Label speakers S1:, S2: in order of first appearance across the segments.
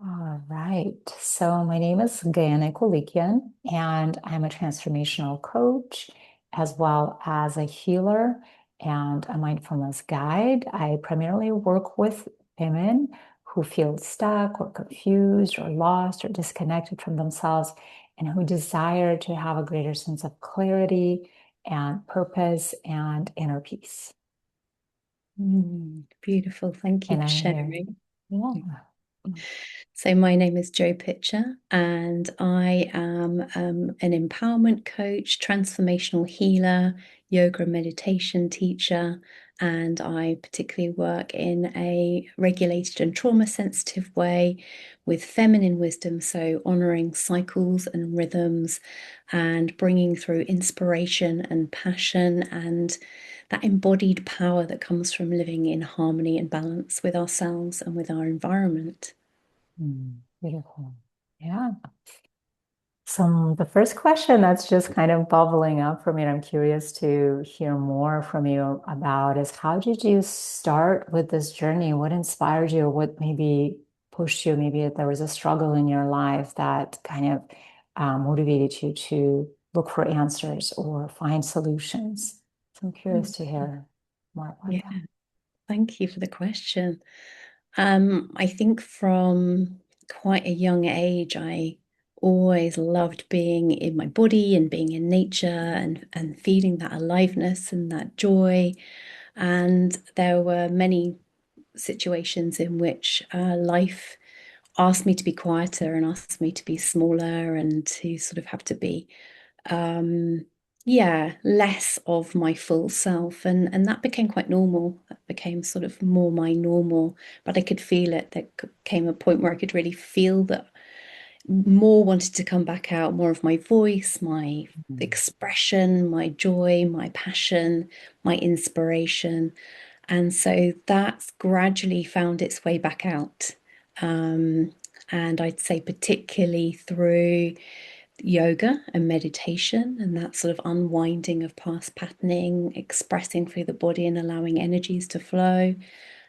S1: All right. So my name is Gayane Kolikian, and I'm a transformational coach as well as a healer and a mindfulness guide. I primarily work with women who feel stuck or confused or lost or disconnected from themselves and who desire to have a greater sense of clarity and purpose and inner peace.
S2: Beautiful. Thank you
S1: And
S2: for
S1: I'm here.
S2: sharing.
S1: Yeah.
S2: So, my name is Jo Pitcher, and I am an empowerment coach, transformational healer, yoga and meditation teacher, and I particularly work in a regulated and trauma sensitive way with feminine wisdom. So, honoring cycles and rhythms and bringing through inspiration and passion and that embodied power that comes from living in harmony and balance with ourselves and with our environment.
S1: Beautiful. Yeah. So the first question that's just kind of bubbling up for me, and I'm curious to hear more from you about is how did you start with this journey? What inspired you? What maybe pushed you? Maybe there was a struggle in your life that kind of motivated you to look for answers or find solutions. So I'm curious
S2: Mm.
S1: to hear more about
S2: Yeah,
S1: that.
S2: thank you for the question. I think from quite a young age, I always loved being in my body and being in nature and feeling that aliveness and that joy. And there were many situations in which life asked me to be quieter and asked me to be smaller and to sort of have to be um less of my full self, and that became quite normal. That became sort of more my normal, but I could feel it. There came a point where I could really feel that more wanted to come back out, more of my voice, my
S1: Mm.
S2: expression, my joy, my passion, my inspiration. And so that's gradually found its way back out. um, and I'd say particularly through yoga and meditation and that sort of unwinding of past patterning, expressing through the body and allowing energies to flow.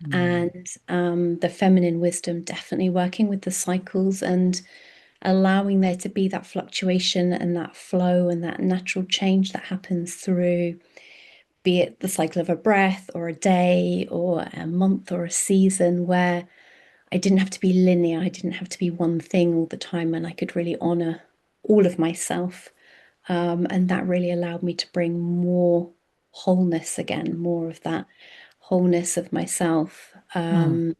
S1: Mm.
S2: And the feminine wisdom, definitely working with the cycles and allowing there to be that fluctuation and that flow and that natural change that happens through, be it the cycle of a breath or a day or a month or a season, where I didn't have to be linear. I didn't have to be one thing all the time, and I could really honor all of myself. And that really allowed me to bring more wholeness again, more of that wholeness of myself.
S1: Mm.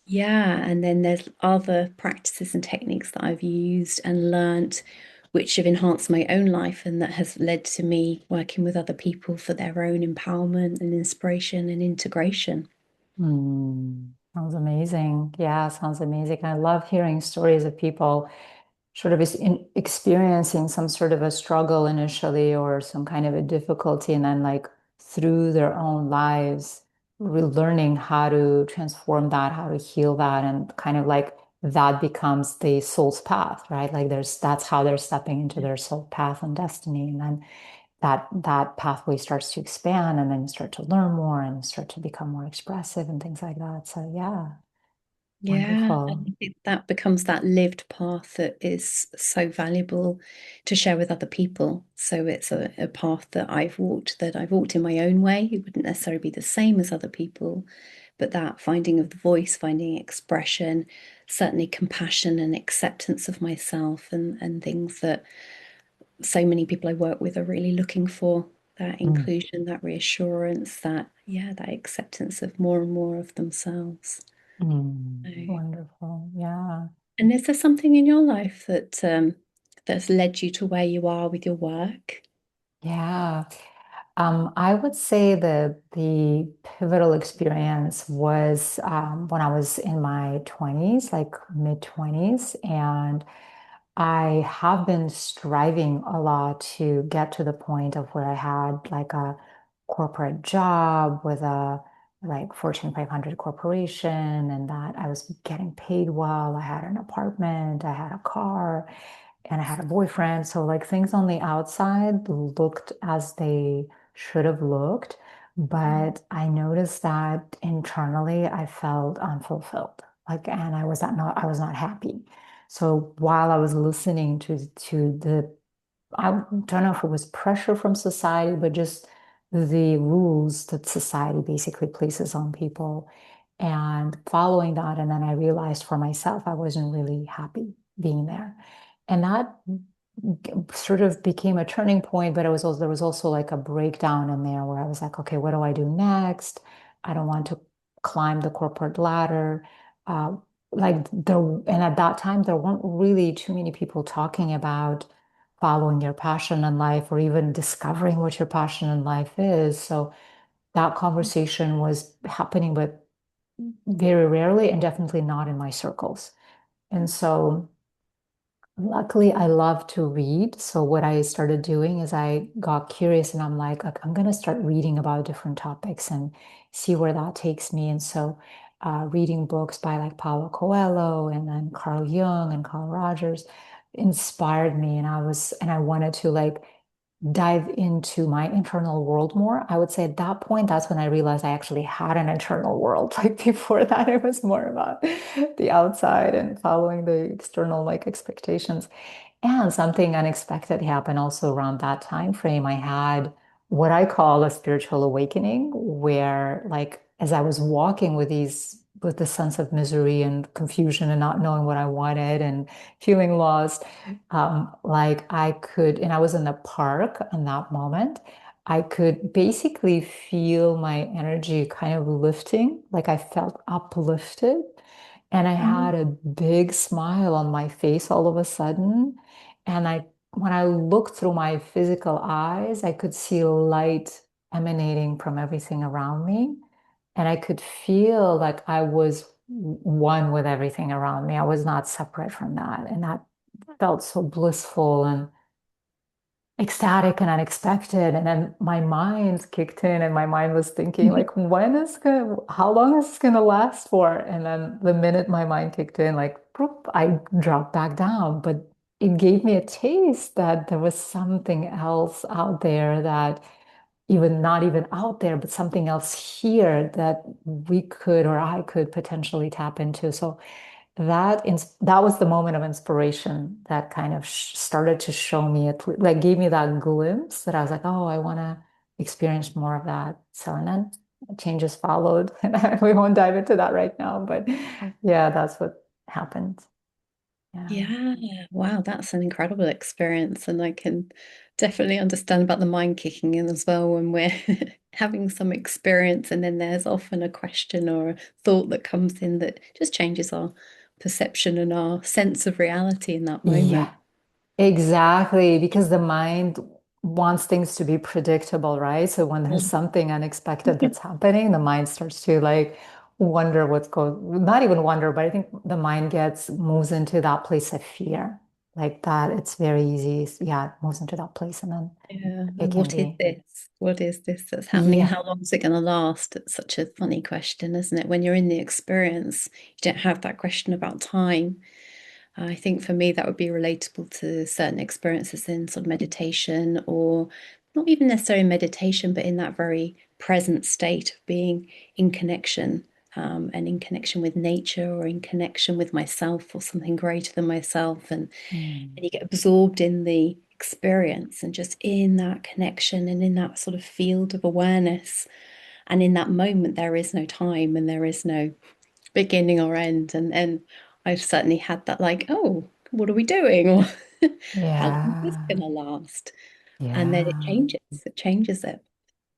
S2: Yeah, and then there's other practices and techniques that I've used and learnt, which have enhanced my own life, and that has led to me working with other people for their own empowerment and inspiration and integration.
S1: Sounds amazing. Yeah, sounds amazing. I love hearing stories of people sort of experiencing some sort of a struggle initially or some kind of a difficulty, and then like through their own lives, relearning how to transform that, how to heal that, and kind of like that becomes the soul's path, right? Like that's how they're stepping into their soul path and destiny. And then that pathway starts to expand and then you start to learn more and start to become more expressive and things like that. So yeah,
S2: Yeah,
S1: wonderful.
S2: and that becomes that lived path that is so valuable to share with other people. So it's a path that I've walked in my own way. It wouldn't necessarily be the same as other people, but that finding of the voice, finding expression, certainly compassion and acceptance of myself and things that so many people I work with are really looking for. That
S1: Mm,
S2: inclusion, that reassurance, that acceptance of more and more of themselves. So,
S1: wonderful. Yeah.
S2: and is there something in your life that that's led you to where you are with your work?
S1: Yeah. I would say the pivotal experience was when I was in my 20s, like mid 20s, and I have been striving a lot to get to the point of where I had like a corporate job with a like Fortune 500 corporation, and that I was getting paid well. I had an apartment, I had a car, and I had a boyfriend. So like things on the outside looked as they should have looked, but I noticed that internally I felt unfulfilled. like, and I was not happy. So while I was listening to the, I don't know if it was pressure from society, but just the rules that society basically places on people and following that. And then I realized for myself, I wasn't really happy being there. And that sort of became a turning point, but it was also, there was also like a breakdown in there where I was like, okay, what do I do next? I don't want to climb the corporate ladder. Uh, like there, and at that time, there weren't really too many people talking about following your passion in life or even discovering what your passion in life is. So that conversation was happening, but very rarely and definitely not in my circles. And so luckily, I love to read. So what I started doing is I got curious and I'm like, I'm going to start reading about different topics and see where that takes me. And so reading books by like Paulo Coelho and then Carl Jung and Carl Rogers inspired me. And I wanted to like dive into my internal world more. I would say at that point, that's when I realized I actually had an internal world. Like before that, it was more about the outside and following the external like expectations. And something unexpected happened also around that time frame. I had what I call a spiritual awakening, where like as I was walking with the sense of misery and confusion and not knowing what I wanted and feeling lost, like I could, and I was in the park in that moment. I could basically feel my energy kind of lifting, like I felt uplifted. And I
S2: Mm.
S1: had a big smile on my face all of a sudden. And when I looked through my physical eyes, I could see light emanating from everything around me. And I could feel like I was one with everything around me. I was not separate from that. And that felt so blissful and ecstatic and unexpected. And then my mind kicked in and my mind was thinking like, how long is this gonna last for? And then the minute my mind kicked in, like, boop, I dropped back down. But it gave me a taste that there was something else out there that even not even out there, but something else here that we could or I could potentially tap into. So that was the moment of inspiration that kind of started to show me it, like gave me that glimpse that I was like, oh, I want to experience more of that. So and then changes followed, and we won't dive into that right now, but yeah, that's what happened. Yeah.
S2: Yeah, wow, that's an incredible experience. And I can definitely understand about the mind kicking in as well when we're having some experience, and then there's often a question or a thought that comes in that just changes our perception and our sense of reality in that moment.
S1: Yeah, exactly, because the mind wants things to be predictable, right? So when there's
S2: Mm.
S1: something unexpected that's happening, the mind starts to like wonder what's going, not even wonder, but I think the mind moves into that place of fear. Like that, it's very easy. Yeah, it moves into that place and then
S2: Yeah,
S1: it
S2: and
S1: can
S2: what is
S1: be,
S2: this? What is this that's happening? And
S1: yeah,
S2: how long is it going to last? It's such a funny question, isn't it? When you're in the experience, you don't have that question about time. I think for me, that would be relatable to certain experiences in sort of meditation, or not even necessarily meditation, but in that very present state of being in connection, and in connection with nature or in connection with myself or something greater than myself.
S1: mm,
S2: And you get absorbed in the experience and just in that connection and in that sort of field of awareness. And in that moment, there is no time and there is no beginning or end. And I've certainly had that, like, oh, what are we doing? Or how long is this
S1: yeah,
S2: gonna last? And then
S1: yeah.
S2: it changes it.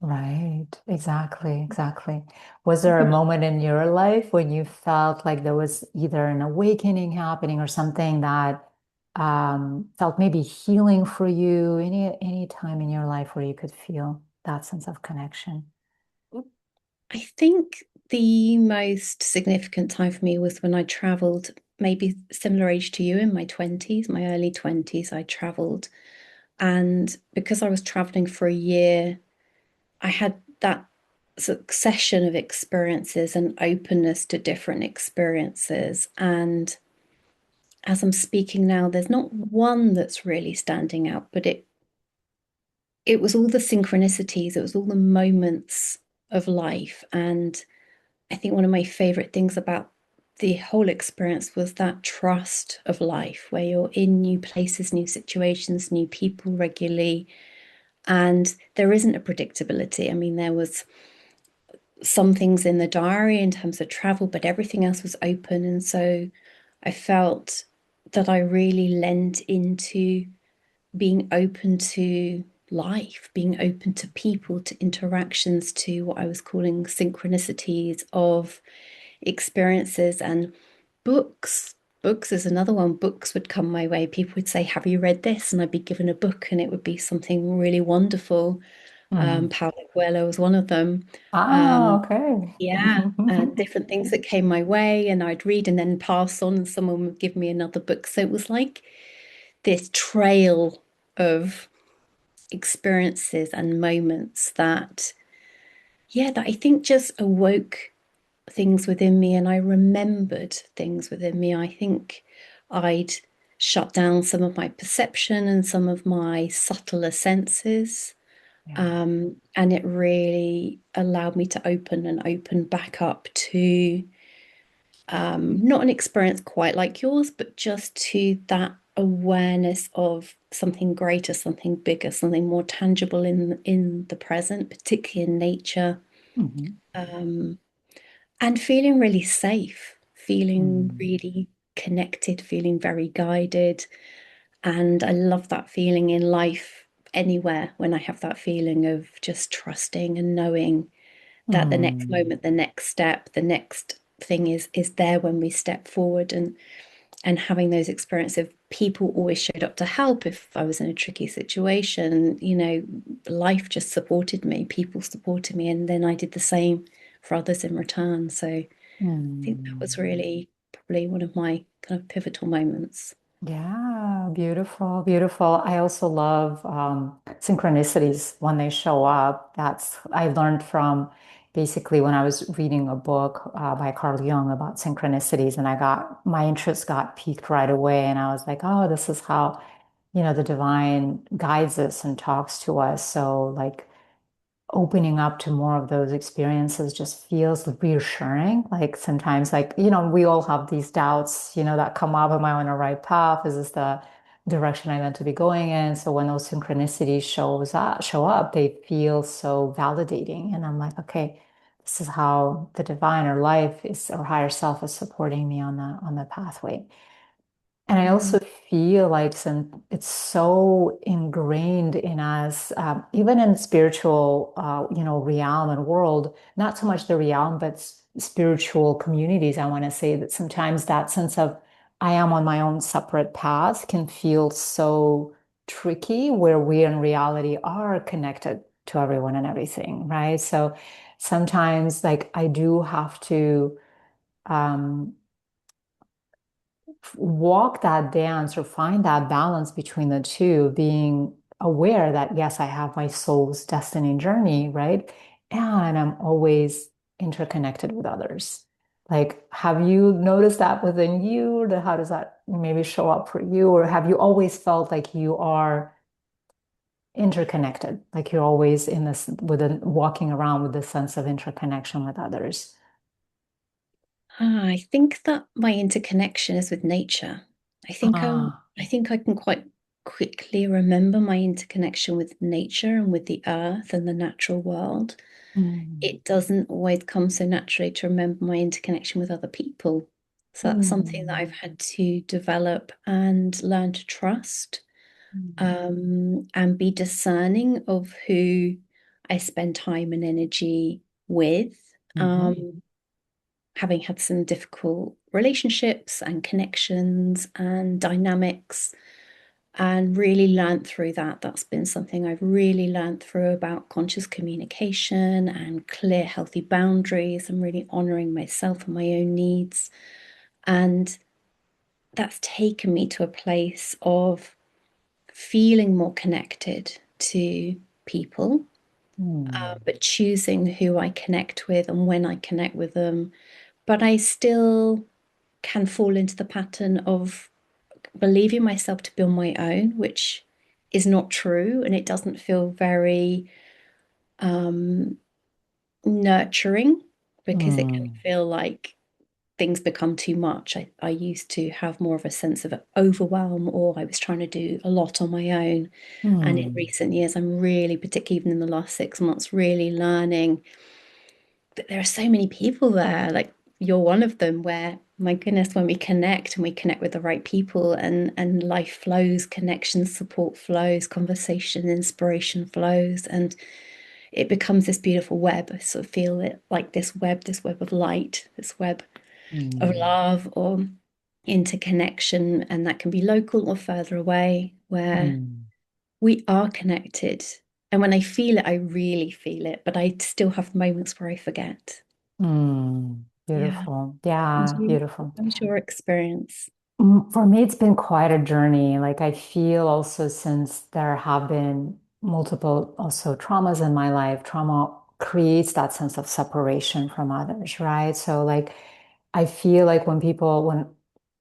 S1: Right, exactly, exactly. Was there a moment in your life when you felt like there was either an awakening happening or something that felt maybe healing for you? Any time in your life where you could feel that sense of connection?
S2: I think the most significant time for me was when I traveled, maybe similar age to you, in my 20s, my early 20s. I traveled. And because I was traveling for a year, I had that succession of experiences and openness to different experiences. And as I'm speaking now, there's not one that's really standing out, but it was all the synchronicities, it was all the moments of life. And I think one of my favorite things about the whole experience was that trust of life where you're in new places, new situations, new people regularly, and there isn't a predictability. I mean, there was some things in the diary in terms of travel, but everything else was open. And so I felt that I really lent into being open to life, being open to people, to interactions, to what I was calling synchronicities of experiences and books. Books is another one. Books would come my way. People would say, "Have you read this?" And I'd be given a book, and it would be something really wonderful.
S1: Mm.
S2: Paulo Coelho was one of them.
S1: Ah,
S2: Um,
S1: okay.
S2: yeah, and different things that came my way, and I'd read and then pass on, and someone would give me another book. So it was like this trail of experiences and moments that, yeah, that I think just awoke things within me, and I remembered things within me. I think I'd shut down some of my perception and some of my subtler senses.
S1: Yeah.
S2: And it really allowed me to open back up to not an experience quite like yours, but just to that awareness of something greater, something bigger, something more tangible in the present, particularly in nature,
S1: Mhm.
S2: um, and feeling really safe, feeling
S1: Mm.
S2: really connected, feeling very guided. And I love that feeling in life anywhere when I have that feeling of just trusting and knowing that the next
S1: Mm.
S2: moment, the next step, the next thing is there when we step forward, and having those experiences of people always showed up to help if I was in a tricky situation. Life just supported me, people supported me, and then I did the same for others in return. So I think that was
S1: Mm.
S2: really probably one of my kind of pivotal moments.
S1: Yeah, beautiful, beautiful. I also love synchronicities when they show up. That's I learned from basically when I was reading a book by Carl Jung about synchronicities, and I got my interest got piqued right away, and I was like, oh, this is how, the divine guides us and talks to us. So like opening up to more of those experiences just feels reassuring. Like sometimes, like, we all have these doubts, that come up. Am I on the right path? Is this the direction I meant to be going in? So when those synchronicities show up, they feel so validating. And I'm like, okay, this is how the divine or life is or higher self is supporting me on the pathway. And I
S2: Mm,
S1: also feel like it's so ingrained in us, even in spiritual, realm and world, not so much the realm, but spiritual communities. I want to say that sometimes that sense of I am on my own separate path can feel so tricky, where we in reality are connected to everyone and everything, right? So sometimes, like, I do have to, um, walk that dance or find that balance between the two, being aware that yes, I have my soul's destiny journey, right? And I'm always interconnected with others. Like, have you noticed that within you? How does that maybe show up for you? Or have you always felt like you are interconnected? Like you're always in this walking around with this sense of interconnection with others?
S2: I think that my interconnection is with nature. I think I,
S1: Ah,
S2: I think I can quite quickly remember my interconnection with nature and with the earth and the natural world.
S1: mm,
S2: It doesn't always come so naturally to remember my interconnection with other people. So that's something that I've
S1: mm,
S2: had to develop and learn to trust,
S1: mm,
S2: and be discerning of who I spend time and energy with.
S1: mhm,
S2: Um, Having had some difficult relationships and connections and dynamics, and really learned through that. That's been something I've really learned through about conscious communication and clear, healthy boundaries and really honoring myself and my own needs. And that's taken me to a place of feeling more connected to people,
S1: mm.
S2: but choosing who I connect with and when I connect with them. But I still can fall into the pattern of believing myself to be on my own, which is not true. And it doesn't feel very um, nurturing, because it can
S1: Mm,
S2: feel like things become too much. I used to have more of a sense of overwhelm, or I was trying to do a lot on my own. And in
S1: Hmm.
S2: recent years, I'm really, particularly even in the last 6 months, really learning that there are so many people there. Like you're one of them, where, my goodness, when we connect and we connect with the right people, and life flows, connection, support flows, conversation, inspiration flows, and it becomes this beautiful web. I sort of feel it like this web of light, this web of
S1: Hmm.
S2: love or interconnection, and that can be local or further away, where
S1: Hmm.
S2: we are connected. And when I feel it, I really feel it, but I still have moments where I forget.
S1: Hmm.
S2: Yeah.
S1: Beautiful.
S2: And
S1: Yeah,
S2: you,
S1: beautiful.
S2: what was your experience?
S1: For me, it's been quite a journey. Like I feel also since there have been multiple also traumas in my life, trauma creates that sense of separation from others, right? So like I feel like when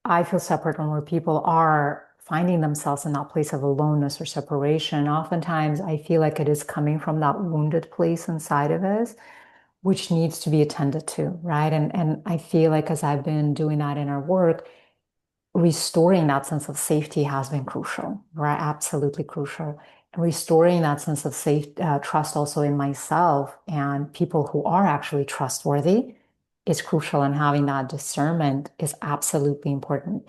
S1: I feel separate and where people are finding themselves in that place of aloneness or separation, oftentimes I feel like it is coming from that wounded place inside of us, which needs to be attended to, right? And I feel like as I've been doing that in our work, restoring that sense of safety has been crucial, right? Absolutely crucial. And restoring that sense of trust also in myself and people who are actually trustworthy is crucial. And having that discernment is absolutely important.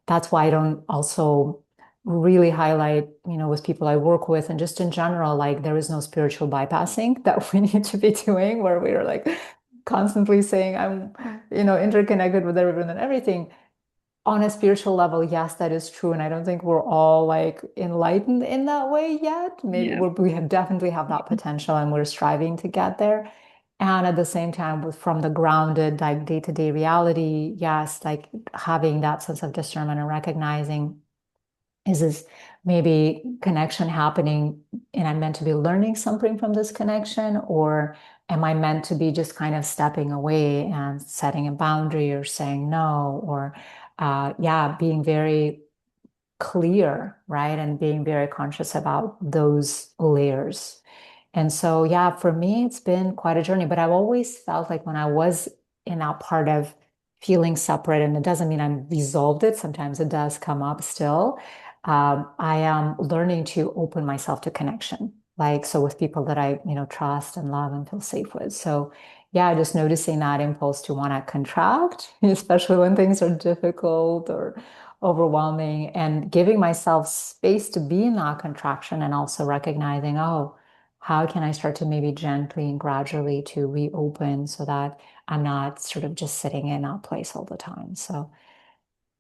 S1: That's why I don't also really highlight, with people I work with and just in general, like there is no spiritual bypassing that we need to be doing where we are like constantly saying, I'm, interconnected with everyone and everything on a spiritual level, yes, that is true. And I don't think we're all like enlightened in that way yet. Maybe
S2: Yeah.
S1: we have definitely have that potential and we're striving to get there. And at the same time, from the grounded, like day-to-day reality, yes, like having that sense of discernment and recognizing is this maybe connection happening and I'm meant to be learning something from this connection, or am I meant to be just kind of stepping away and setting a boundary or saying no, or yeah, being very clear, right? And being very conscious about those layers. And so, yeah, for me, it's been quite a journey, but I've always felt like when I was in that part of feeling separate, and it doesn't mean I'm resolved it, sometimes it does come up still. I am learning to open myself to connection, like so with people that I, trust and love and feel safe with. So, yeah, just noticing that impulse to want to contract, especially when things are difficult or overwhelming, and giving myself space to be in that contraction and also recognizing, oh, how can I start to maybe gently and gradually to reopen so that I'm not sort of just sitting in that place all the time. So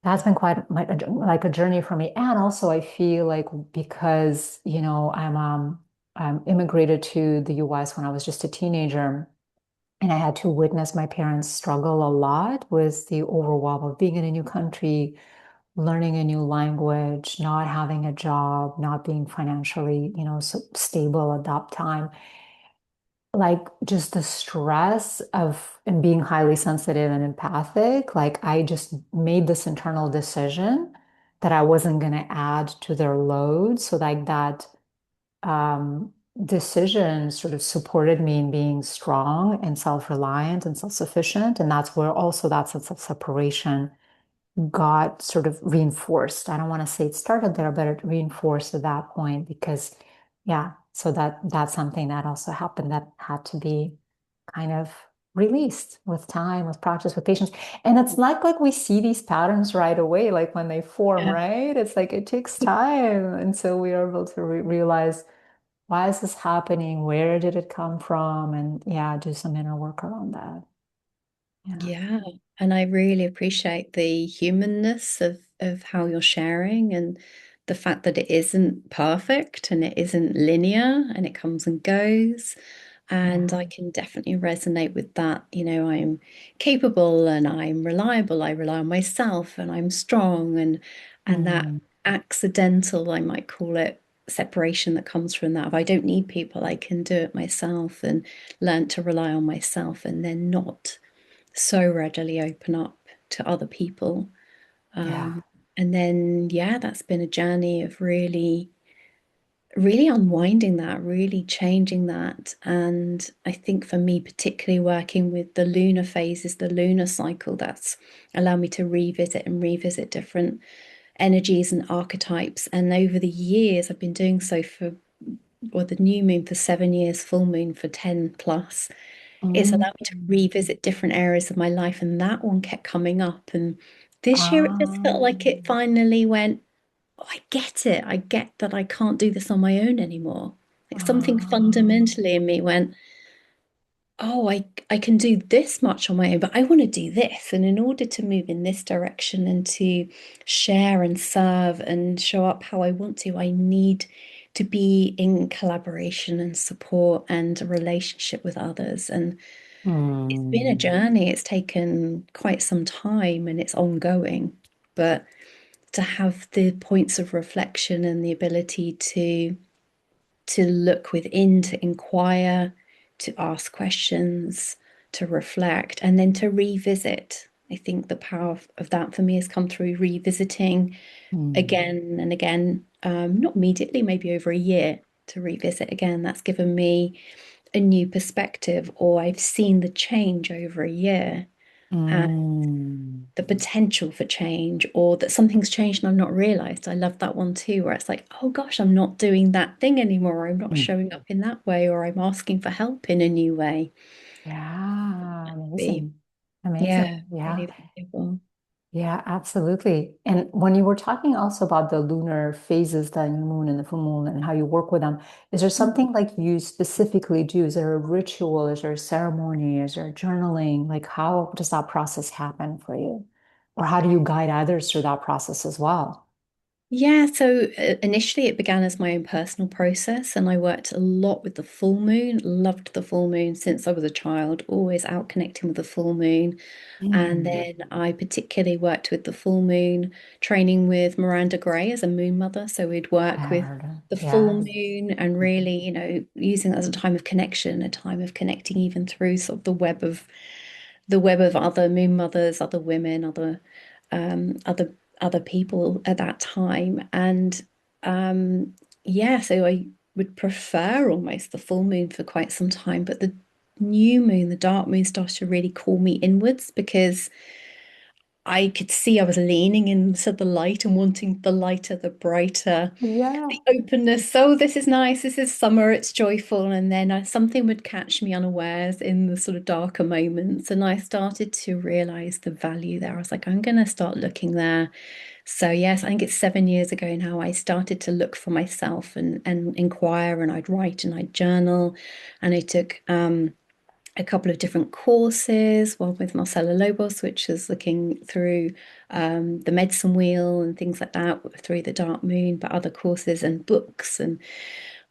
S1: that's been quite like a journey for me. And also I feel like because, I'm immigrated to the US when I was just a teenager. And I had to witness my parents struggle a lot with the overwhelm of being in a new country, learning a new language, not having a job, not being financially, so stable at that time. Like just the stress of and being highly sensitive and empathic, like I just made this internal decision that I wasn't going to add to their load. So like that decision sort of supported me in being strong and self-reliant and self-sufficient. And that's where also that sense of separation got sort of reinforced. I don't want to say it started there, but it reinforced at that point because, yeah, so that's something that also happened that had to be kind of released with time, with practice, with patience. And it's not like we see these patterns right away, like when they form,
S2: Yeah.
S1: right? It's like it takes time until we are able to realize why is this happening? Where did it come from? And yeah, do some inner work around that. Yeah.
S2: Yeah. And I really appreciate the humanness of how you're sharing, and the fact that it isn't perfect and it isn't linear and it comes and goes. And
S1: Yeah.
S2: I can definitely resonate with that. I'm capable and I'm reliable. I rely on myself and I'm strong, and that
S1: Mm,
S2: accidental, I might call it, separation that comes from that. If I don't need people, I can do it myself, and learn to rely on myself and then not so readily open up to other people.
S1: yeah.
S2: And then, yeah, that's been a journey of really really unwinding that, really changing that. And I think for me, particularly working with the lunar phases, the lunar cycle, that's allowed me to revisit and revisit different energies and archetypes. And over the years, I've been doing so for, well, the new moon for 7 years, full moon for 10 plus. It's
S1: Mm.
S2: allowed me to revisit different areas of my life. And that one kept coming up. And this year, it just felt like it
S1: Um,
S2: finally went, oh, I get it. I get that I can't do this on my own anymore. Like something
S1: um,
S2: fundamentally in me went, oh, I can do this much on my own, but I want to do this. And in order to move in this direction and to share and serve and show up how I want to, I need to be in collaboration and support and a relationship with others. And it's been a
S1: mm,
S2: journey. It's taken quite some time and it's ongoing. But to have the points of reflection and the ability to look within, to inquire, to ask questions, to reflect, and then to revisit. I think the power of that for me has come through revisiting
S1: mm,
S2: again and again, not immediately, maybe over a year to revisit again. That's given me a new perspective, or I've seen the change over a year
S1: mm,
S2: the potential for change or that something's changed and I've not realized. I love that one too, where it's like, oh gosh, I'm not doing that thing anymore. I'm not
S1: mm.
S2: showing up in that way, or I'm asking for help in a new way.
S1: Yeah,
S2: Be,
S1: amazing.
S2: yeah,
S1: Amazing. Yeah.
S2: really valuable.
S1: Yeah, absolutely. And when you were talking also about the lunar phases, the new moon and the full moon, and how you work with them, is there something like you specifically do? Is there a ritual? Is there a ceremony? Is there journaling? Like, how does that process happen for you? Or how do you guide others through that process as well?
S2: Yeah, so initially it began as my own personal process, and I worked a lot with the full moon, loved the full moon since I was a child, always out connecting with the full moon. And
S1: Mm.
S2: then I particularly worked with the full moon, training with Miranda Gray as a moon mother. So we'd
S1: I
S2: work with
S1: heard it.
S2: the full
S1: Yes.
S2: moon and really, using it as a time of connection, a time of connecting even through sort of the web of other moon mothers, other women, other people at that time. And yeah, so I would prefer almost the full moon for quite some time, but the new moon, the dark moon started to really call me inwards because I could see I was leaning into the light and wanting the lighter, the brighter,
S1: Yeah.
S2: the openness. So this is nice. This is summer. It's joyful. And then something would catch me unawares in the sort of darker moments. And I started to realize the value there. I was like, I'm going to start looking there. So yes, I think it's 7 years ago now. I started to look for myself and inquire, and I'd write and I'd journal, and I took a couple of different courses, one with Marcela Lobos, which is looking through the medicine wheel and things like that through the dark moon, but other courses and books and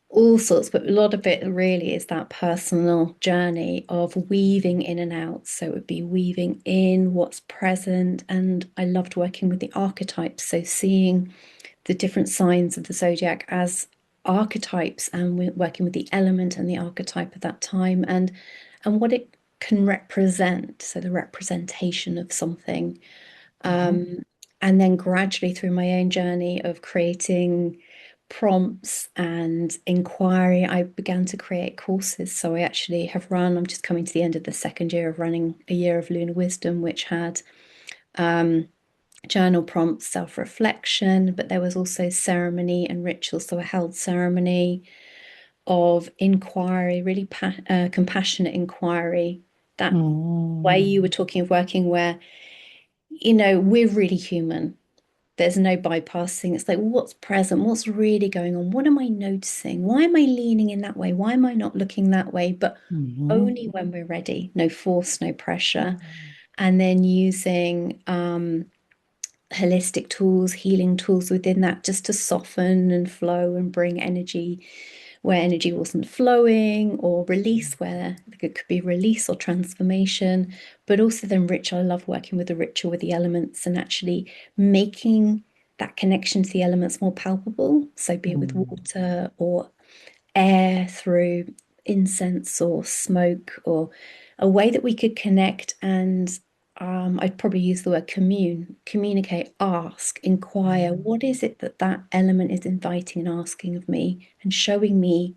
S2: all sorts. But a lot of it really is that personal journey of weaving in and out. So it would be weaving in what's present. And I loved working with the archetypes. So seeing the different signs of the zodiac as archetypes and we're working with the element and the archetype of that time and what it can represent. So the representation of something.
S1: Mhm.
S2: Um, and then gradually through my own journey of creating prompts and inquiry, I began to create courses. So I actually have run, I'm just coming to the end of the second year of running a year of lunar wisdom, which had journal prompts, self-reflection, but there was also ceremony and ritual. So a held ceremony of inquiry, really compassionate inquiry. That way you were
S1: Mm.
S2: talking of working where, we're really human. There's no bypassing. It's like, what's present? What's really going on? What am I noticing? Why am I leaning in that way? Why am I not looking that way? But
S1: Mhm.
S2: only when we're ready. No force, no pressure. And then using holistic tools, healing tools within that just to soften and flow and bring energy where energy wasn't flowing or release where it could be release or transformation. But also then ritual. I love working with the ritual with the elements and actually making that connection to the elements more palpable. So be it with
S1: Mm.
S2: water or air through incense or smoke or a way that we could connect and I'd probably use the word communicate, ask, inquire. What
S1: Mm.
S2: is it that that element is inviting and asking of me and showing me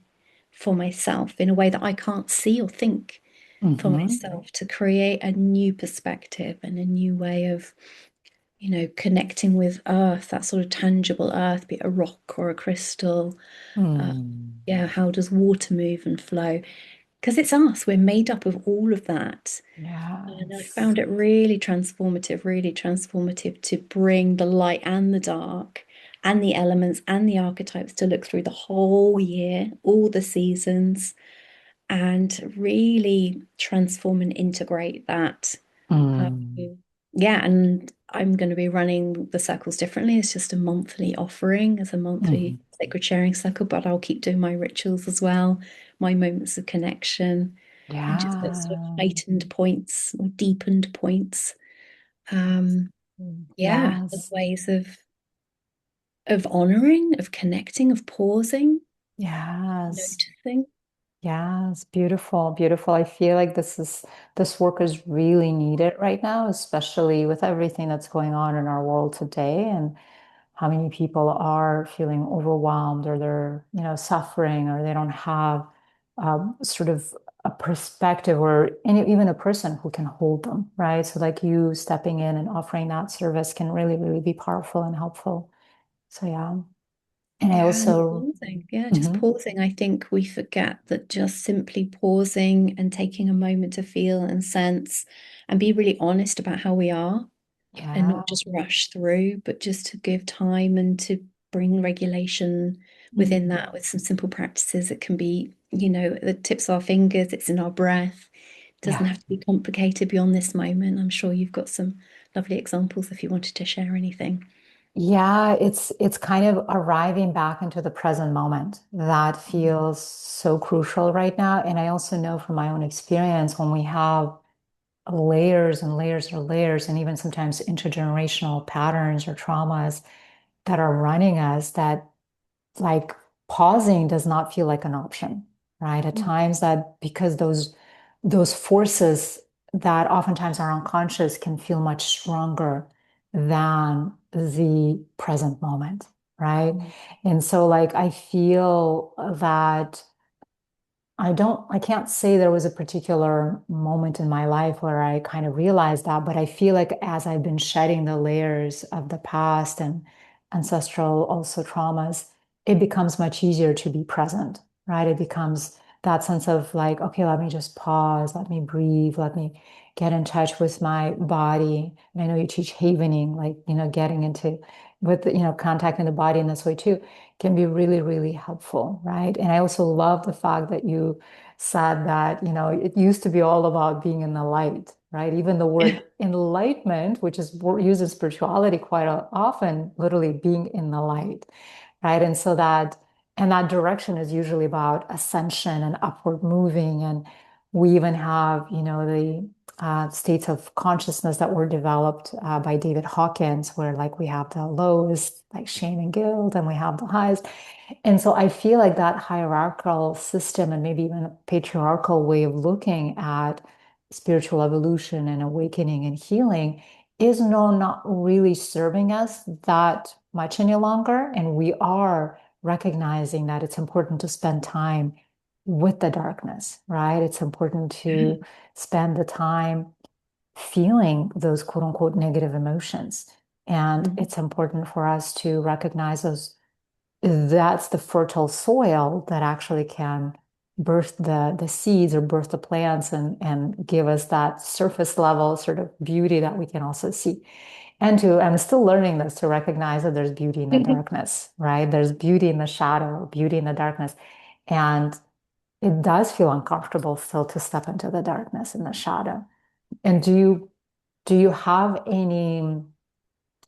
S2: for myself in a way that I can't see or think for
S1: Hmm.
S2: myself to create a new perspective and a new way of, connecting with earth, that sort of tangible earth, be it a rock or a crystal. Uh,
S1: Mm.
S2: yeah, how does water move and flow? Because it's us, we're made up of all of that. And I
S1: Yes.
S2: found it really transformative to bring the light and the dark and the elements and the archetypes to look through the whole year, all the seasons, and really transform and integrate that. Um,
S1: Mm.
S2: yeah, and I'm going to be running the circles differently. It's just a monthly offering as a monthly
S1: Mhm.
S2: sacred sharing circle, but I'll keep doing my rituals as well, my moments of connection, and just those sort of
S1: Yeah.
S2: heightened points or deepened points. Um, yeah, as
S1: Yes.
S2: ways of honoring, of connecting, of pausing,
S1: Yes.
S2: noticing.
S1: Yes. Beautiful. Beautiful. I feel like this work is really needed right now, especially with everything that's going on in our world today and how many people are feeling overwhelmed or they're, suffering or they don't have sort of a perspective or even a person who can hold them, right? So like you stepping in and offering that service can really, really be powerful and helpful. So yeah. And I
S2: Yeah, and
S1: also,
S2: pausing. Yeah, just
S1: mhm,
S2: pausing. I think we forget that just simply pausing and taking a moment to feel and sense and be really honest about how we are and
S1: yeah.
S2: not just rush through, but just to give time and to bring regulation within
S1: Mhm.
S2: that with some simple practices. It can be, the tips of our fingers, it's in our breath. It doesn't
S1: Yeah.
S2: have to be complicated beyond this moment. I'm sure you've got some lovely examples if you wanted to share anything.
S1: Yeah, it's kind of arriving back into the present moment that feels so crucial right now. And I also know from my own experience when we have layers and layers or layers, and even sometimes intergenerational patterns or traumas that are running us, that like pausing does not feel like an option, right? At
S2: Mm.
S1: times that because those forces that oftentimes are unconscious can feel much stronger than the present moment, right?
S2: Mm.
S1: And so like I feel that I can't say there was a particular moment in my life where I kind of realized that, but I feel like as I've been shedding the layers of the past and ancestral also traumas, it becomes much easier to be present, right? It becomes that sense of like, okay, let me just pause, let me breathe, let me get in touch with my body. And I know you teach havening, like, getting into with, contacting the body in this way too can be really, really helpful, right? And I also love the fact that you said that, it used to be all about being in the light, right? Even the
S2: Yeah.
S1: word enlightenment, which is used in spirituality quite often, literally being in the light, right? And that direction is usually about ascension and upward moving. And we even have, the states of consciousness that were developed by David Hawkins, where like we have the lows, like shame and guilt, and we have the highs. And so I feel like that hierarchical system and maybe even a patriarchal way of looking at spiritual evolution and awakening and healing is not really serving us that much any longer. And we are recognizing that it's important to spend time with the darkness, right? It's important to spend the time feeling those quote unquote negative emotions. And
S2: Mhm.
S1: it's important for us to recognize those that's the fertile soil that actually can birth the seeds or birth the plants and give us that surface level sort of beauty that we can also see. And I'm still learning this to recognize that there's beauty in the darkness, right? There's beauty in the shadow, beauty in the darkness. And it does feel uncomfortable still to step into the darkness and the shadow. And do you have any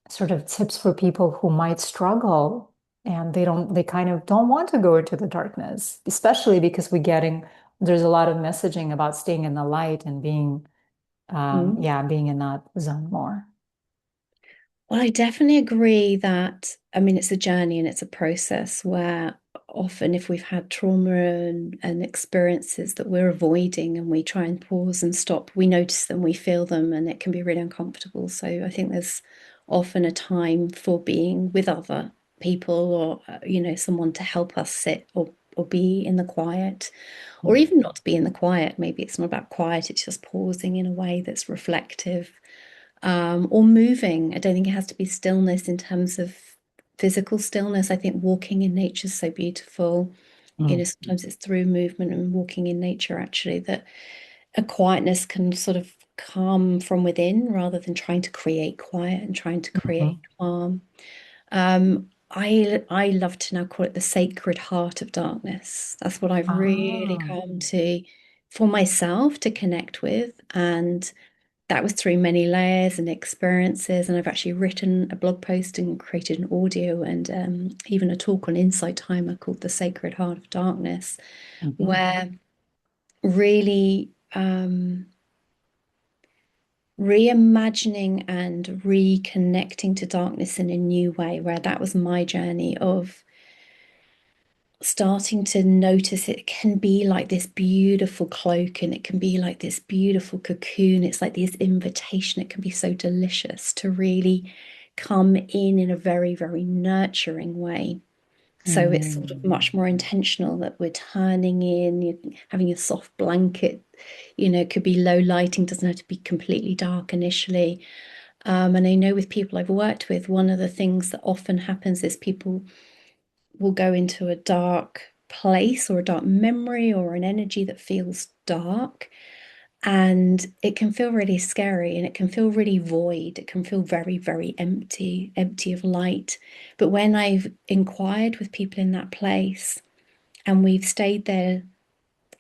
S1: sort of tips for people who might struggle and they kind of don't want to go into the darkness, especially because there's a lot of messaging about staying in the light and
S2: Mm.
S1: yeah, being in that zone more.
S2: Well, I definitely agree that, I mean, it's a journey and it's a process where often if we've had trauma and experiences that we're avoiding and we try and pause and stop, we notice them, we feel them, and it can be really uncomfortable. So I think there's often a time for being with other people or, someone to help us sit or be in the quiet, or
S1: Mm,
S2: even not to be in the quiet. Maybe it's not about quiet, it's just pausing in a way that's reflective, or moving. I don't think it has to be stillness in terms of physical stillness. I think walking in nature is so beautiful.
S1: mm,
S2: Sometimes it's through movement and walking in nature actually that a quietness can sort of come from within rather than trying to create quiet and trying to create
S1: mhm.
S2: calm. I love to now call it the sacred heart of darkness. That's what I've really
S1: Ah,
S2: come to for myself to connect with. And that was through many layers and experiences. And I've actually written a blog post and created an audio and even a talk on Insight Timer called The Sacred Heart of Darkness,
S1: mhm,
S2: where really reimagining and reconnecting to darkness in a new way, where that was my journey of starting to notice it can be like this beautiful cloak and it can be like this beautiful cocoon. It's like this invitation. It can be so delicious to really come in a very, very nurturing way. So it's sort of
S1: mm,
S2: much more intentional that we're turning in, you're having a soft blanket, it could be low lighting, doesn't have to be completely dark initially. And I know with people I've worked with, one of the things that often happens is people will go into a dark place or a dark memory or an energy that feels dark. And it can feel really scary and it can feel really void. It can feel very, very empty, empty of light. But when I've inquired with people in that place and we've stayed there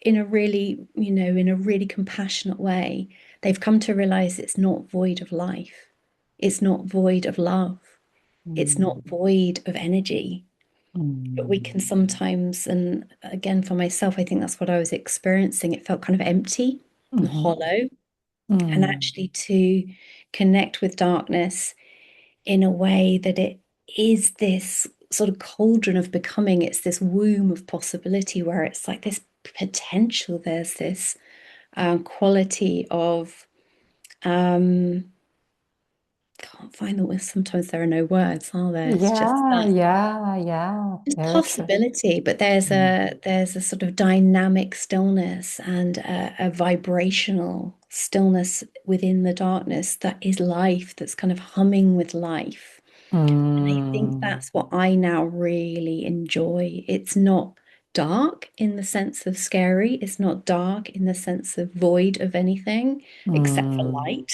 S2: in a really, in a really compassionate way, they've come to realize it's not void of life. It's not void of love. It's
S1: mm,
S2: not void of energy. But we
S1: mm,
S2: can sometimes, and again, for myself, I think that's what I was experiencing. It felt kind of empty and
S1: mhm,
S2: hollow. And
S1: mm,
S2: actually, to connect with darkness in a way that it is this sort of cauldron of becoming, it's this womb of possibility where it's like this potential, there's this quality of, can't find the words. Sometimes there are no words, are there? It's just
S1: yeah,
S2: that.
S1: yeah, yeah.
S2: There's
S1: Very true.
S2: possibility, but
S1: Mm,
S2: there's a sort of dynamic stillness and a vibrational stillness within the darkness that is life, that's kind of humming with life. And I think
S1: mm,
S2: that's what I now really enjoy. It's not dark in the sense of scary. It's not dark in the sense of void of anything except for
S1: mm,
S2: light.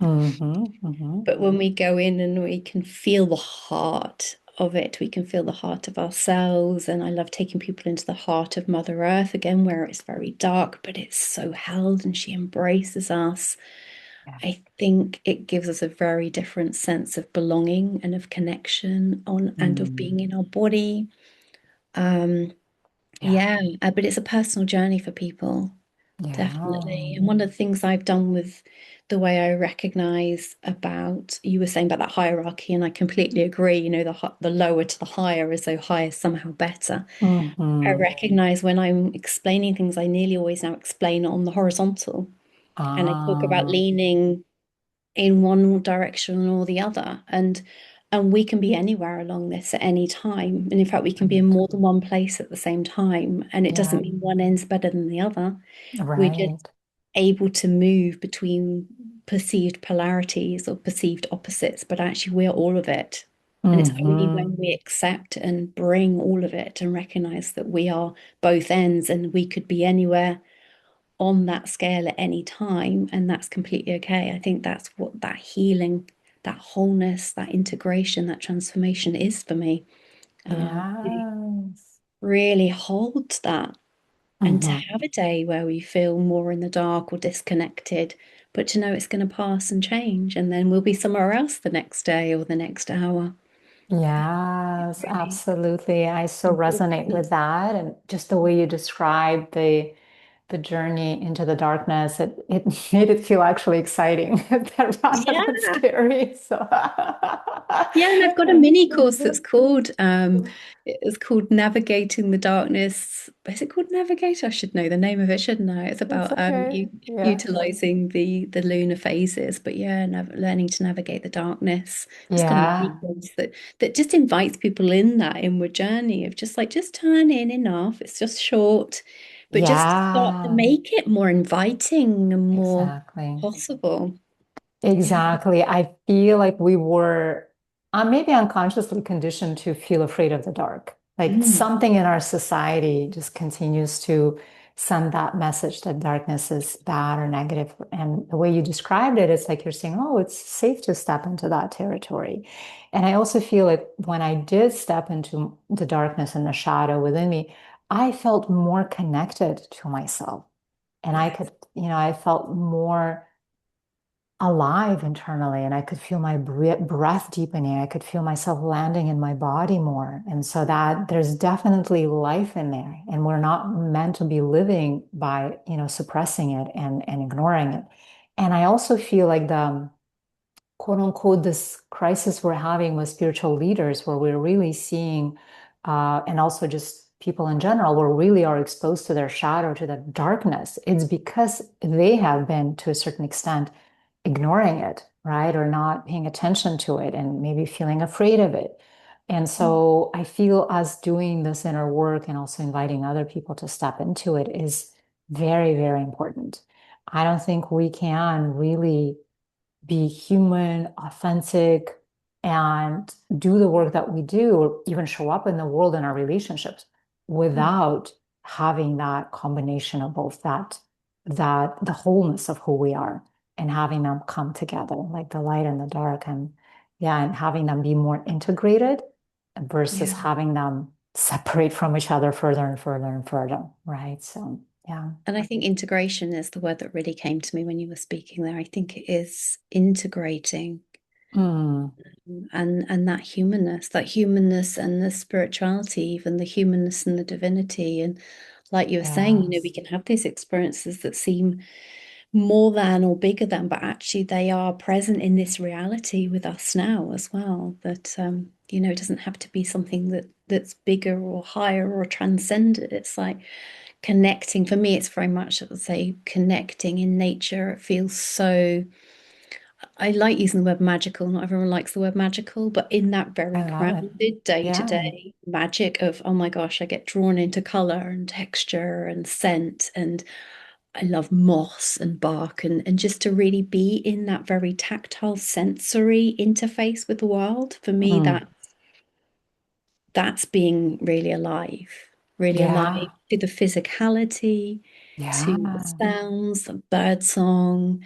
S1: mhm, mhm.
S2: But when we go in and we can feel the heart of it, we can feel the heart of ourselves. And I love taking people into the heart of Mother Earth again, where it's very dark, but it's so held and she embraces us.
S1: Yeah.
S2: I think it gives us a very different sense of belonging and of connection on and of
S1: Mm,
S2: being in our body. Um,
S1: yeah.
S2: yeah, but it's a personal journey for people.
S1: Yeah.
S2: Definitely. And one of the things I've done with the way I recognize about, you were saying about that hierarchy, and I completely agree, the lower to the higher, as though higher is somehow better. I
S1: Mhm.
S2: recognize when I'm explaining things, I nearly always now explain on the horizontal. And I talk about
S1: Ah,
S2: leaning in one direction or the other. And we can be anywhere along this at any time. And in fact, we can be in
S1: right.
S2: more than one place at the same time. And it doesn't
S1: Yeah.
S2: mean one end's better than the other. We're just
S1: Right.
S2: able to move between perceived polarities or perceived opposites, but actually we're all of it. And it's only
S1: Mm-hmm.
S2: when we accept and bring all of it and recognize that we are both ends and we could be anywhere on that scale at any time, and that's completely okay. I think that's what that healing, that wholeness, that integration, that transformation is for me. To
S1: Yes.
S2: really hold that and to
S1: Mm-hmm.
S2: have a day where we feel more in the dark or disconnected, but to know it's going to pass and change, and then we'll be somewhere else the next day or the next hour.
S1: Yes,
S2: Really
S1: absolutely. I so resonate
S2: important.
S1: with that. And just the way you described the journey into the darkness, it made it feel actually exciting rather than
S2: Yeah,
S1: scary. So
S2: Yeah, and I've got a mini course that's called it's called Navigating the Darkness. Is it called Navigate? I should know the name of it, shouldn't I? It's
S1: It's
S2: about
S1: okay. Yeah.
S2: utilizing the lunar phases, but yeah, learning to navigate the darkness. Just got a mini
S1: Yeah.
S2: course that just invites people in that inward journey of just like just turn in enough. It's just short, but just to start to
S1: Yeah.
S2: make it more inviting and more
S1: Exactly.
S2: possible. Yeah.
S1: Exactly. I feel like we were maybe unconsciously conditioned to feel afraid of the dark. Like
S2: Mm.
S1: something in our society just continues to send that message that darkness is bad or negative. And the way you described it, it's like you're saying, oh, it's safe to step into that territory. And I also feel like when I did step into the darkness and the shadow within me, I felt more connected to myself. And I
S2: Yes.
S1: could, I felt more alive internally and I could feel my breath deepening. I could feel myself landing in my body more. And so that there's definitely life in there. And we're not meant to be living by, suppressing it and ignoring it. And I also feel like the quote unquote, this crisis we're having with spiritual leaders, where we're really seeing, and also just people in general, where really are exposed to their shadow, to the darkness, it's because they have been, to a certain extent, ignoring it, right? Or not paying attention to it and maybe feeling afraid of it. And so I feel us doing this inner work and also inviting other people to step into it is very, very important. I don't think we can really be human, authentic, and do the work that we do, or even show up in the world in our relationships without having that combination of both that the wholeness of who we are and having them come together, like the light and the dark, and yeah, and having them be more integrated versus
S2: Yeah.
S1: having them separate from each other further and further and further, right? So yeah.
S2: And I think integration is the word that really came to me when you were speaking there. I think it is integrating
S1: Mm,
S2: and that humanness and the spirituality, even the humanness and the divinity. And like you were saying, we
S1: yes.
S2: can have these experiences that seem more than or bigger than, but actually they are present in this reality with us now as well. That it doesn't have to be something that's bigger or higher or transcended. It's like connecting. For me, it's very much, I would say, connecting in nature. It feels so. I like using the word magical. Not everyone likes the word magical, but in that very
S1: I love it.
S2: grounded day to
S1: Yeah.
S2: day magic of, oh my gosh, I get drawn into color and texture and scent. And I love moss and bark and just to really be in that very tactile sensory interface with the world. For me,
S1: Mm.
S2: that's being really alive
S1: Yeah.
S2: to the physicality, to the
S1: Yeah.
S2: sounds, the bird song.